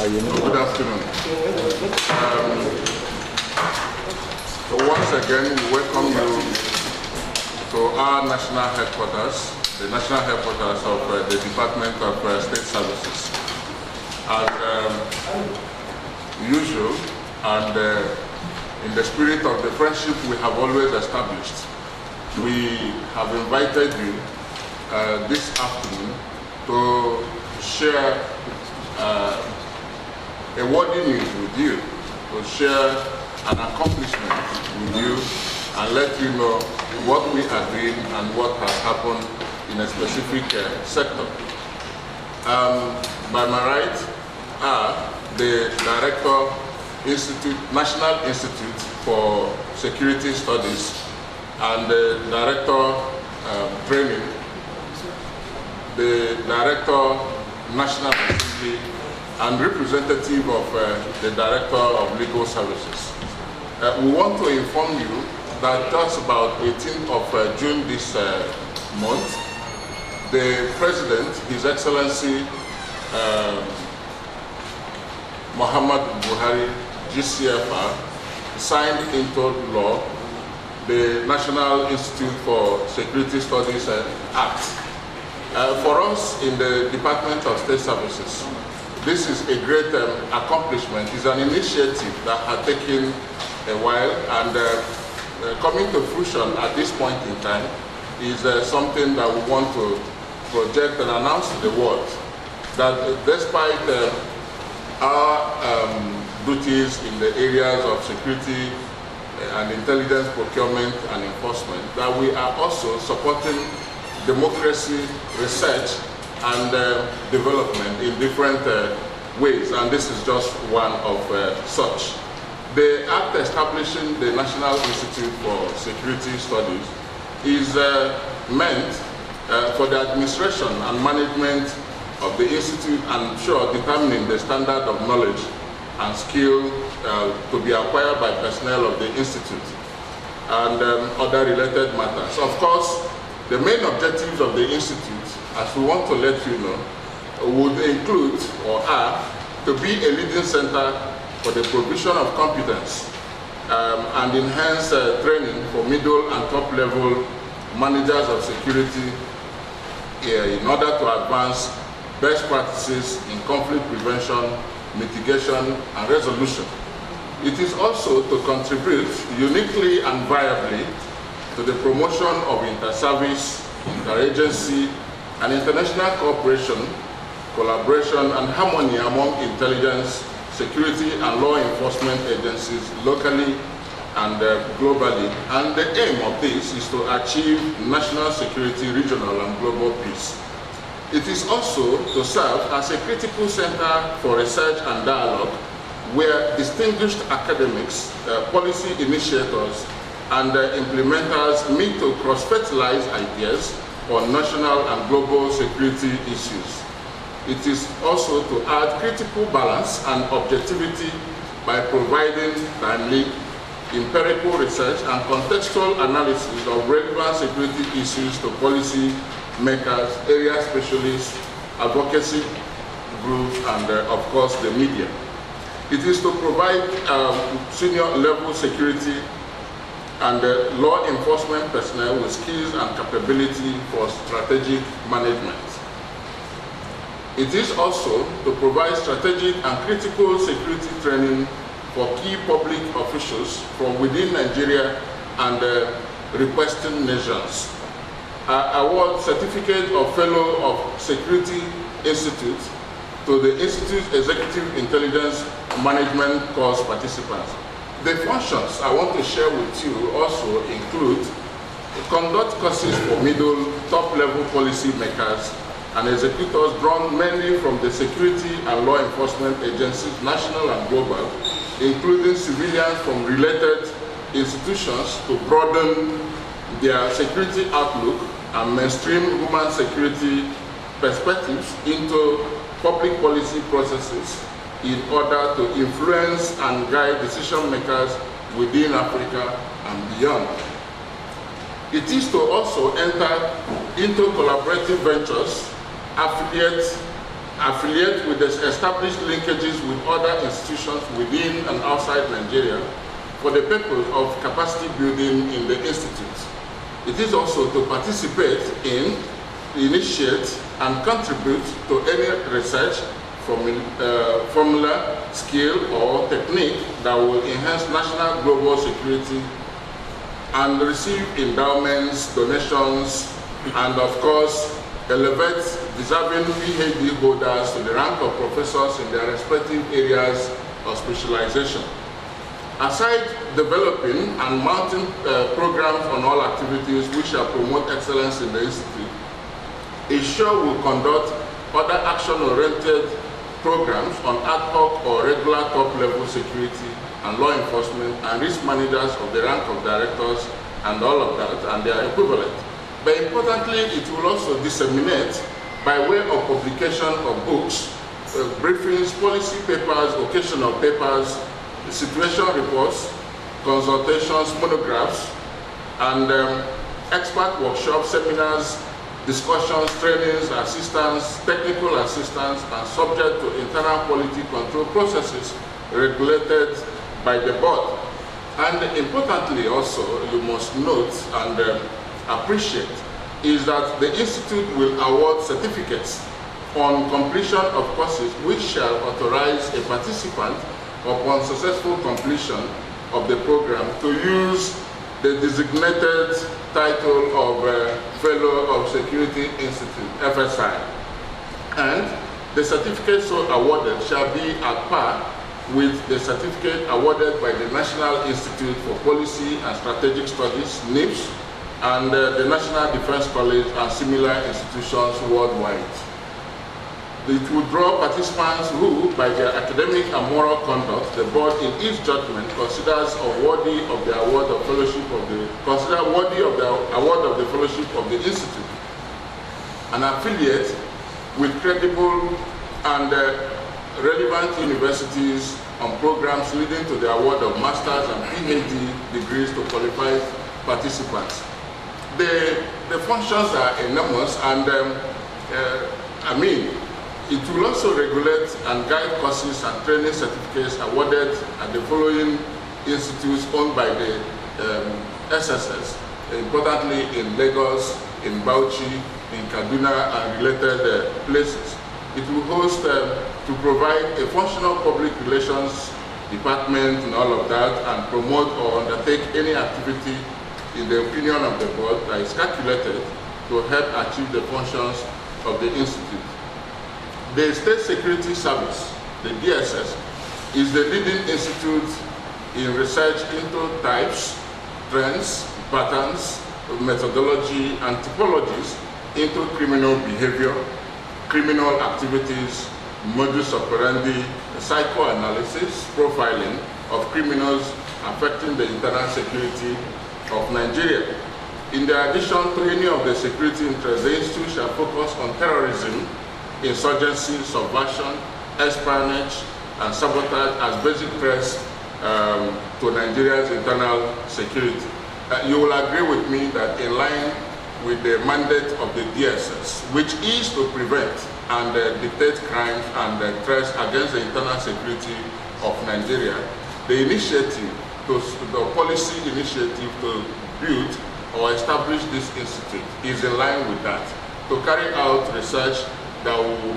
Good afternoon. So once again, we welcome you to our national headquarters, the national headquarters of the Department of State Services. As usual, and in the spirit of the friendship we have always established, we have invited you this afternoon to share a worthy news with you, to share an accomplishment with you, and let you know what we are doing and what has happened in a specific sector. By my right are the Director, National Institute for Security Studies, and the Director Training, the Director National Assembly, and representative of the Director of Legal Services. We want to inform you that just about 18th of June this month, the President, His Excellency Muhammadu Buhari, GCFR, signed into law the National Institute for Security Studies Act. For us in the Department of State Services, this is a great accomplishment. It's an initiative that had taken a while, and coming to fruition at this point in time is something that we want to project and announce to the world, that despite our duties in the areas of security and intelligence procurement and enforcement, that we are also supporting democracy, research, and development in different ways, and this is just one of such. The Act establishing the National Institute for Security Studies is meant for the administration and management of the Institute, and determining the standard of knowledge and skill to be acquired by personnel of the Institute, and other related matters. Of course, the main objectives of the Institute, as we want to let you know, would include, or are, to be a leading center for the provision of competence and enhance training for middle and top level managers of security in order to advance best practices in conflict prevention, mitigation, and resolution. It is also to contribute uniquely and viably to the promotion of inter-service, interagency, and international cooperation, collaboration, and harmony among intelligence, security, and law enforcement agencies locally and globally. And the aim of this is to achieve national security, regional, and global peace. It is also to serve as a critical center for research and dialogue, where distinguished academics, policy initiators, and implementers meet to cross-fertilize ideas on national and global security issues. It is also to add critical balance and objectivity by providing timely, empirical research and contextual analysis of relevant security issues to policy makers, area specialists, advocacy groups, and of course the media. It is to provide senior level security and law enforcement personnel with skills and capability for strategic management. It is also to provide strategic and critical security training for key public officials from within Nigeria and requesting nations. Award Certificate of Fellow of Security Institute to the Institute's Executive Intelligence Management course participants. The functions I want to share with you also include conduct courses for middle, top-level policy makers and executors drawn mainly from the security and law enforcement agencies, national and global, including civilians from related institutions, to broaden their security outlook and mainstream human security perspectives into public policy processes in order to influence and guide decision makers within Africa and beyond. It is to also enter into collaborative ventures, affiliate affiliate with the established linkages with other institutions within and outside Nigeria for the purpose of capacity building in the institute. It is also to participate in, initiate, and contribute to any research, formula, skill, or technique that will enhance national global security, and receive endowments, donations, and of course, elevate deserving PhD holders to the rank of professors in their respective areas of specialization. Aside developing and mounting programs on all activities which shall promote excellence in the Institute, ISSURE will conduct other action-oriented programs on ad hoc or regular top-level security and law enforcement and risk managers of the rank of directors and all of that and their equivalent. But importantly, it will also disseminate by way of publication of books, briefings, policy papers, occasional papers, situation reports, consultations, monographs, and expert workshops, seminars, discussions, trainings, assistance, technical assistance, and subject to internal quality control processes regulated by the board. And importantly also, you must note and appreciate is that the Institute will award certificates on completion of courses which shall authorize a participant upon successful completion of the program to use the designated title of Fellow of Security Institute, FSI. And the certificate so awarded shall be at par with the certificate awarded by the National Institute for Policy and Strategic Studies, NISS, and the National Defense College and similar institutions worldwide. It will draw participants who, by their academic and moral conduct, the board in its judgment considers worthy of the award of fellowship of the fellowship of the Institute. An affiliate with credible and relevant universities on programs leading to the award of master's and PhD degrees to qualified participants. The functions are enormous, and it will also regulate and guide courses and training certificates awarded at the following institutes owned by the SSS, importantly in Lagos, in Bauchi, in Kaduna, and related places. It will host to provide a functional public relations department and all of that, and promote or undertake any activity in the opinion of the board that is calculated to help achieve the functions of the Institute. The State Security Service, the DSS, is the leading institute in research into types, trends, patterns, methodology, and typologies into criminal behavior, criminal activities, modus operandi, psychoanalysis, profiling of criminals affecting the internal security of Nigeria. In addition to any of the security interests, the Institute shall focus on terrorism, insurgency, subversion, espionage, and sabotage as basic threats to Nigeria's internal security. You will agree with me that in line with the mandate of the DSS, which is to prevent and detect crimes and threats against the internal security of Nigeria, the initiative, the policy initiative to build or establish this institute is in line with that, to carry out research that will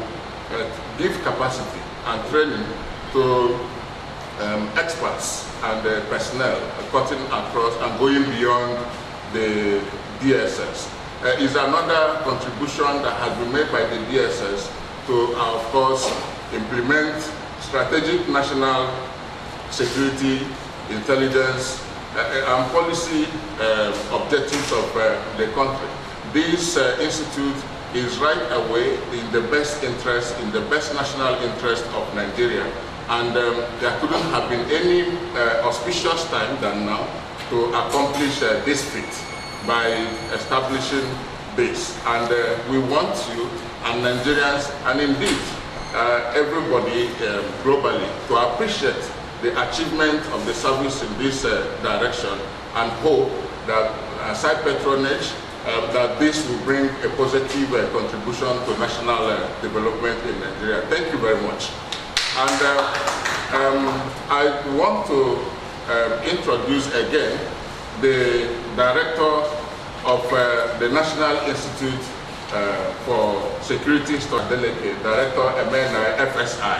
give capacity and training to experts and personnel cutting across and going beyond the DSS. Is another contribution that has been made by the DSS to, of course, implement strategic national security, intelligence, and policy objectives of the country. This institute is right away in the best interest, in the best national interest of Nigeria, and there couldn't have been any auspicious time than now to accomplish this feat by establishing this. And we want you and Nigerians, and indeed everybody globally, to appreciate the achievement of the service in this direction, and hope that aside patronage that this will bring a positive contribution to national development in Nigeria. Thank you very much. And I want to introduce again the Director of the National Institute for Security Studies Delegate, Director MNI FSI.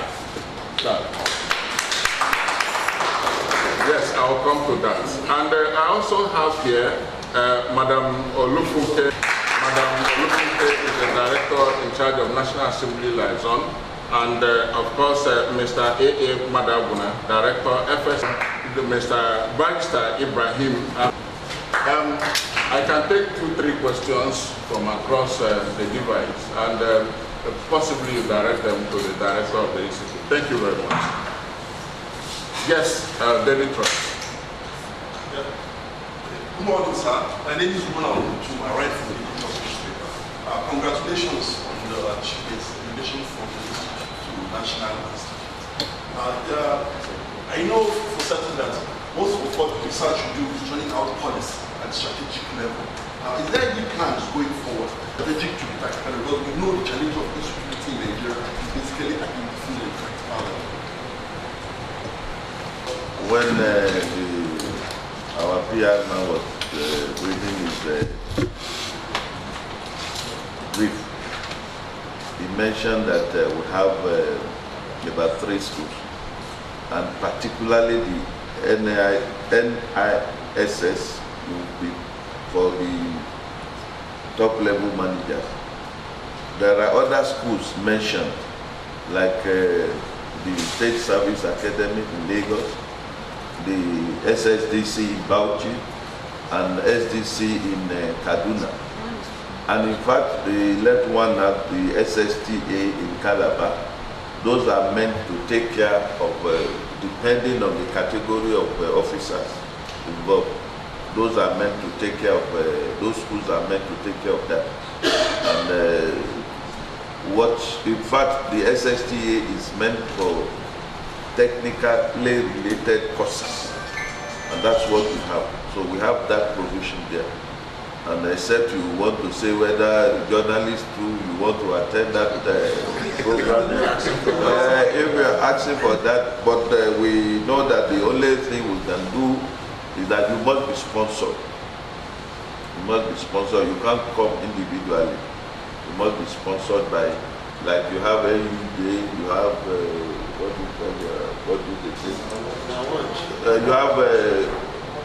Yes, I'll come to that. And I also have here Madam Olufunke. Madam Olufunke is the Director in charge of National Assembly Liaison. And of course, Mr. A.A. Madabuna, Director FSI, Mr. Barrister Ibrahim. I can take 2-3 questions from across the device and possibly direct them to the Director of the Institute. Thank you very much. Yes, David Trust. Yeah. Good morning, sir. My name is Muhammadu Buhari. I write for the newspaper. Congratulations on the achievements in relation from the Institute to National Institute. I know for certain that most of what research you do is running out policy at strategic level. Is there any plans going forward, strategic to be tactical? Because we know the challenge of insecurity in Nigeria is basically identifying the practical level. When our PR man was reading his brief, he mentioned that we have about 3 schools, and particularly the NISS will be for the top level managers. There are other schools mentioned, like the State Service Academy in Lagos, the SSDC in Bauchi, and SDC in Kaduna. And in fact, the left one at the SSTA in Calabar. Those are meant to take care of, depending on the category of officers involved. Those are meant to take care of, those schools are meant to take care of that. And in fact, the SSTA is meant for technically related courses, and that's what we have. So we have that provision there. And except you want to say whether journalists too, you want to attend that program, if we are asking for that, but we know that the only thing we can do is that you must be sponsored. You must be sponsored. You can't come individually. You must be sponsored by, like you have AUJ, you have you have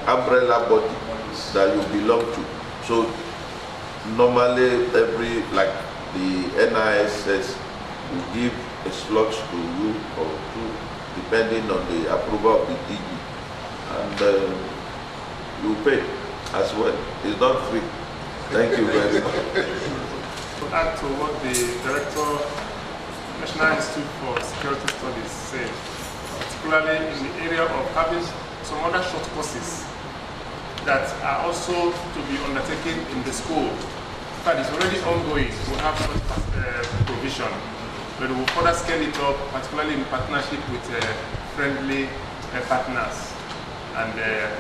umbrella body that you belong to. So normally like the NISS will give a slot to you or two, depending on the approval of the DG, and you pay as well. It's not free. Thank you very much. To add to what the Director National Institute for Security Studies said, particularly in the area of having some other short courses that are also to be undertaken in the school. That is already ongoing. We have such provision, but we will further scale it up, particularly in partnership with friendly partners and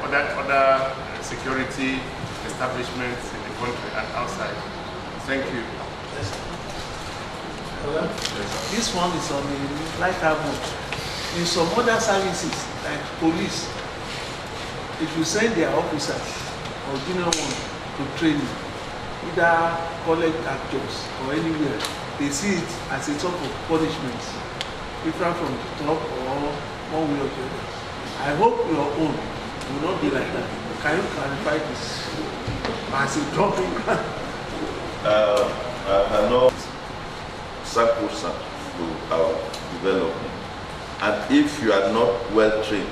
other security establishments in the country and outside. Thank you. This one is on the lighter mode. In some other services, like police, if you send their officers or junior one to training, either college actors or anywhere, they see it as a type of punishment, different from the top or one way or the other. I hope your own will not be like that. Can you clarify this as a dropping? I know sacrosanct to our development, and if you are not well trained,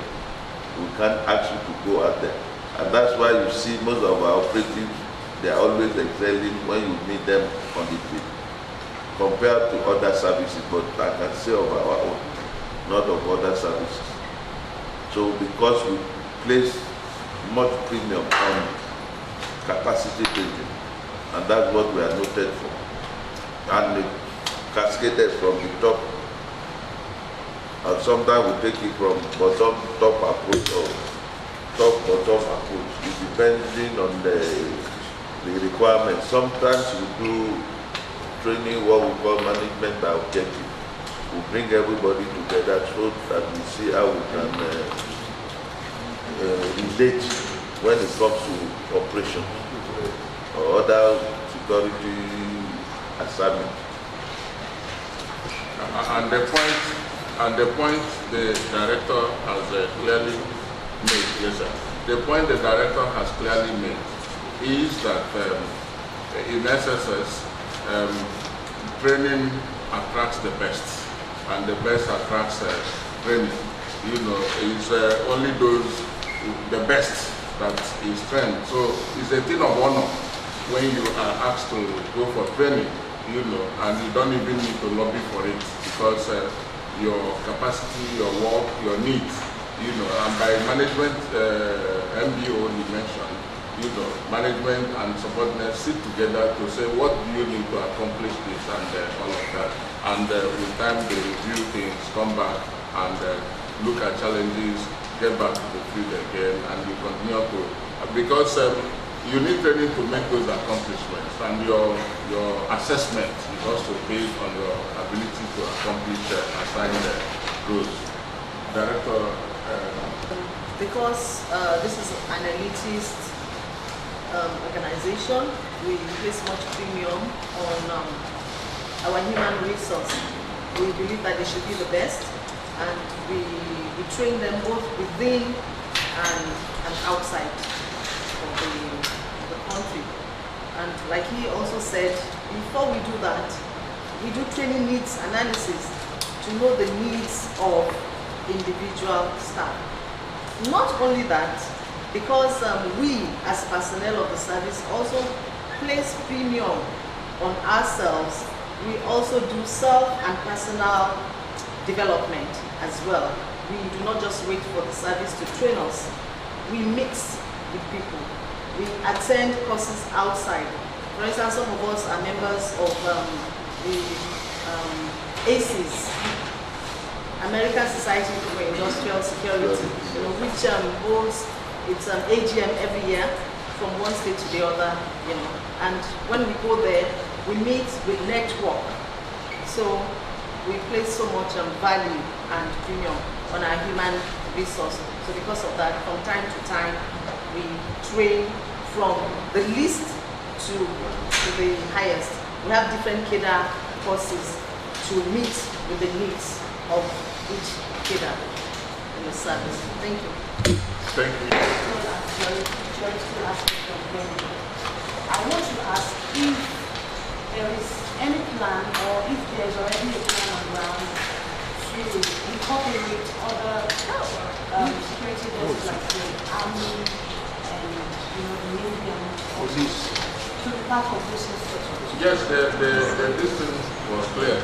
we can't ask you to go out there. And that's why you see most of our operatives, they are always excelling when you meet them on the field, compared to other services, but I can say of our own, not of other services. So because we place much premium on capacity building, and that's what we are noted for, and it cascaded from the top. And sometimes we take it from bottom-top approach or top-bottom approach. It's depending on the the requirements. Sometimes we do training, what we call management by objective. We bring everybody together so that we see how we can relate when it comes to operation or other security assignments. And the point the director has clearly made, yes sir. The point the director has clearly made is that in SSS, training attracts the best, and the best attracts training. You know, it's only the best that is trained. So it's a thing of honor when you are asked to go for training, you know, and you don't even need to lobby for it because your capacity, your work, your needs, you know, and by management, MBO you mentioned, you know, management and subordinates sit together to say what do you need to accomplish this and all of that. And with time they review things, come back and look at challenges, get back to the field again, and you continue to, because you need training to make those accomplishments, and your assessment is also based on your ability to accomplish assigned goals. Director? Because this is an elitist organization, we place much premium on our human resource. We believe that they should be the best, and we train them both within and outside of the country. And like he also said, before we do that, we do training needs analysis to know the needs of individual staff. Not only that, because we as personnel of the service also place premium on ourselves, we also do self and personal development as well. We do not just wait for the service to train us. We mix with people. We attend courses outside. For instance, some of us are members of the ACES, American Society for Industrial Security, you know, which holds its AGM every year from one state to the other, you know. And when we go there, we meet with network. So we place so much value and premium on our human resource. So because of that, from time to time, we train from the least to the highest. We have different cadre courses to meet with the needs of each cadre in the service. Thank you. Thank you. I want to ask if there is any plan or if there is already a plan on ground to incorporate other security forces like the army and the Navy and police to be part of this institution. Yes, the distance was clear.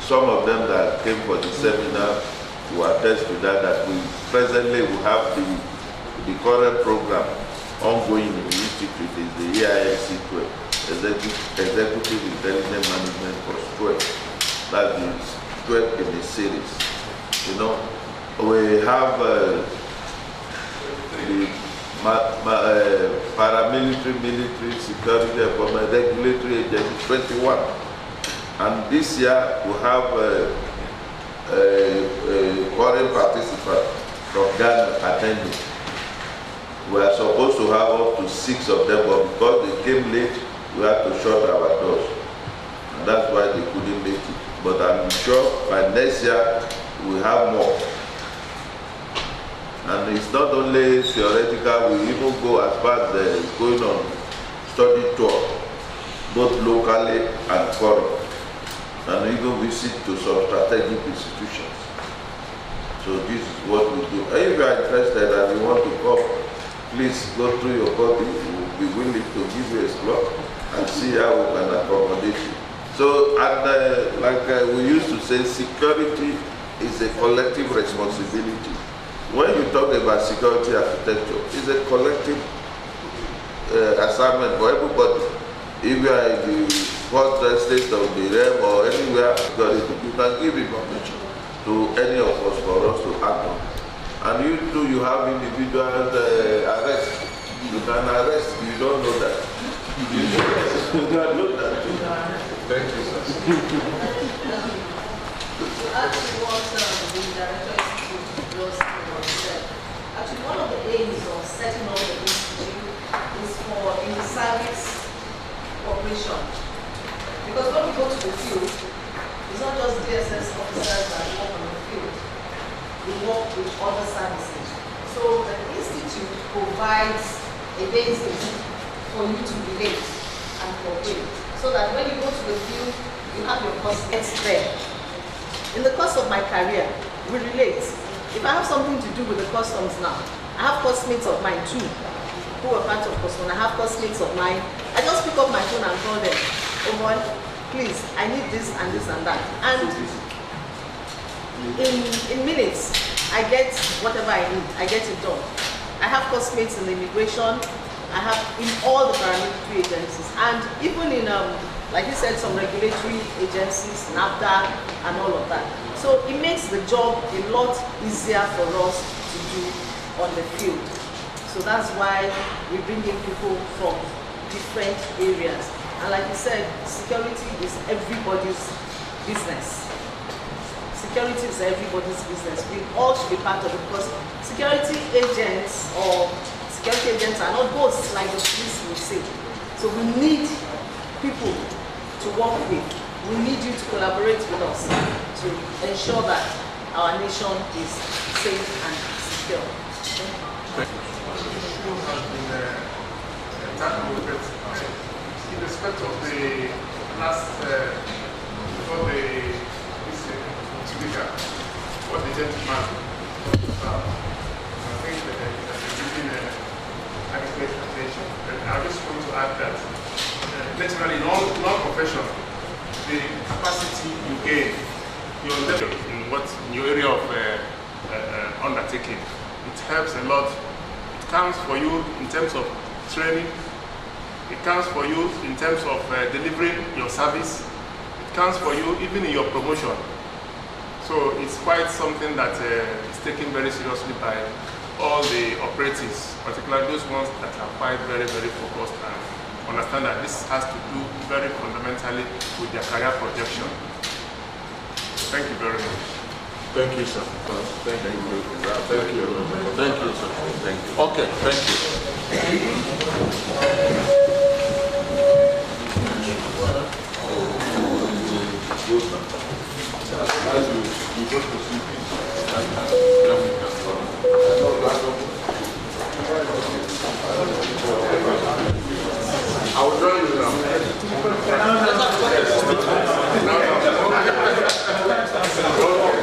Some of them that came for the seminar to attest to that we presently will have the current program ongoing in the institute is the EIMC 12, Executive Intelligence Management Course 12. That is 12 in a series. You know, we have the paramilitary, military, security, and regulatory agency 21. And this year we have a foreign participant from Ghana attending. We are supposed to have up to 6 of them, but because they came late, we had to shut our doors. And that's why they couldn't make it. But I'm sure by next year, we'll have more. And it's not only theoretical, we even go as far as going on study tour, both locally and foreign, and even visit to some strategic institutions. So this is what we do. And if you are interested and you want to come, please go through your copy. We will be willing to give you a slot and see how we can accommodate you. So, and we used to say, security is a collective responsibility. When you talk about security architecture, it's a collective assignment for everybody. If you are in the first state of the realm or anywhere, you can give information to any of us for us to act on. And you too, you have individual arrests. You can arrest, you don't know that. You don't know that. Thank you, sir. Actually, what the Director Institute just said, actually one of the aims of setting up the institute is for in-service cooperation. Because when we go to the field, it's not just DSS officers that work on the field. We work with other services. So the institute provides a basis for you to relate and cooperate. So that when you go to the field, you have your classmates there. In the course of my career, we relate. If I have something to do with the customs now, I have classmates of mine too, who are part of customs. I have classmates of mine. I just pick up my phone and call them. Oh boy, please, I need this and this and that. And in minutes, I get whatever I need. I get it done. I have classmates in immigration. I have in all the paramilitary agencies, and even in, like you said, some regulatory agencies, NAFTA, and all of that. So it makes the job a lot easier for us to do on the field. So that's why we bring in people from different areas. And like you said, security is everybody's business. Security is everybody's business. We all should be part of it, because security agents or security agents are not ghosts like the police would say. So we need people to work with. We need you to collaborate with us to ensure that our nation is safe and secure. In respect of the last, before the speaker, what the gentleman I think that has been adequate attention. I just want to add that naturally in all profession, the capacity you gain, your level in your area of undertaking, it helps a lot. It counts for you in terms of training. It counts for you in terms of delivering your service. It counts for you even in your promotion. So it's quite something that is taken very seriously by all the operatives, particularly those ones that are quite very, very focused and understand that this has to do very fundamentally with their career projection. Thank you very much. Thank you, sir. Thank you. Thank you. Thank you, sir. Thank you. Okay, thank I will join you now.